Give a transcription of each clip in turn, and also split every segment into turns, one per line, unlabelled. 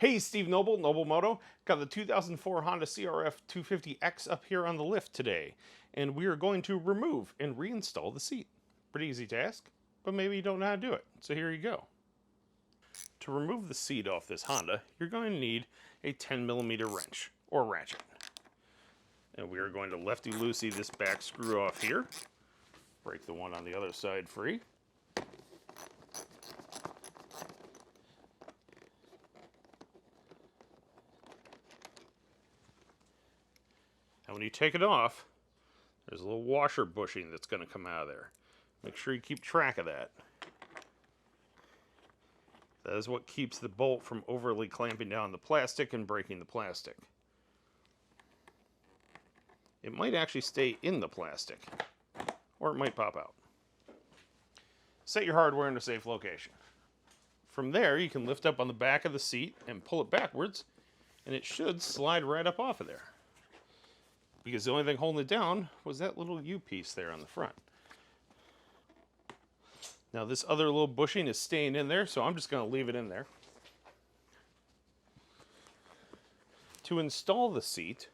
Hey, Steve Noble, Noble Moto. Got the 2004 Honda CRF250X up here on the lift today, and we are going to remove and reinstall the seat. Pretty easy task, but maybe you don't know how to do it, so here you go. To remove the seat off this Honda, you're going to need a 10mm wrench, or ratchet. And we are going to lefty-loosey this back screw off here, break the one on the other side free. And when you take it off, there's a little washer bushing that's going to come out of there. Make sure you keep track of that. That is what keeps the bolt from overly clamping down the plastic and breaking the plastic. It might actually stay in the plastic, or it might pop out. Set your hardware in a safe location. From there, you can lift up on the back of the seat and pull it backwards, and it should slide right up off of there. Because the only thing holding it down was that little U-piece there on the front. Now this other little bushing is staying in there, so I'm just going to leave it in there. To install the seat,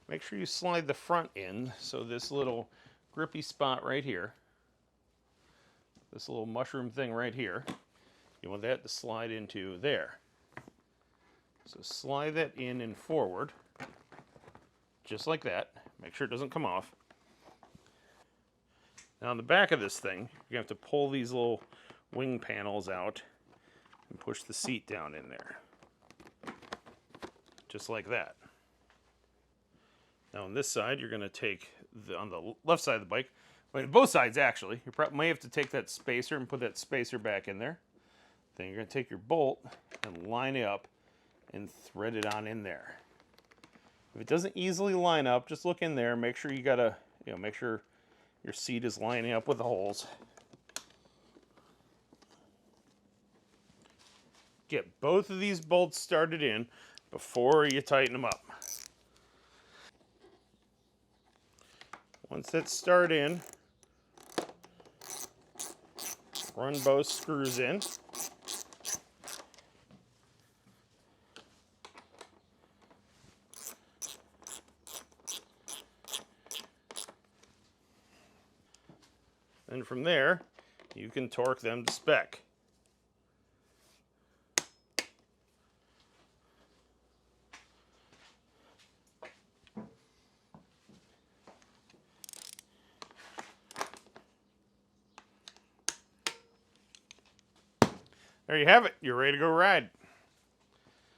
make sure you slide the front in, so this little grippy spot right here, this little mushroom thing right here, you want that to slide into there. So slide that in and forward, just like that. Make sure it doesn't come off. Now on the back of this thing, you're going to have to pull these little wing panels out and push the seat down in there. Just like that. Now on this side, you're going to take, on the left side of the bike, well, both sides actually, you probably may have to take that spacer and put that spacer back in there. Then you're going to take your bolt and line it up and thread it on in there. If it doesn't easily line up, just look in there. Make sure you gotta, make sure your seat is lining up with the holes. Get both of these bolts started in before you tighten them up. Once that's started in, run both screws in. And from there, you can torque them to spec. There you have it. You're ready to go ride.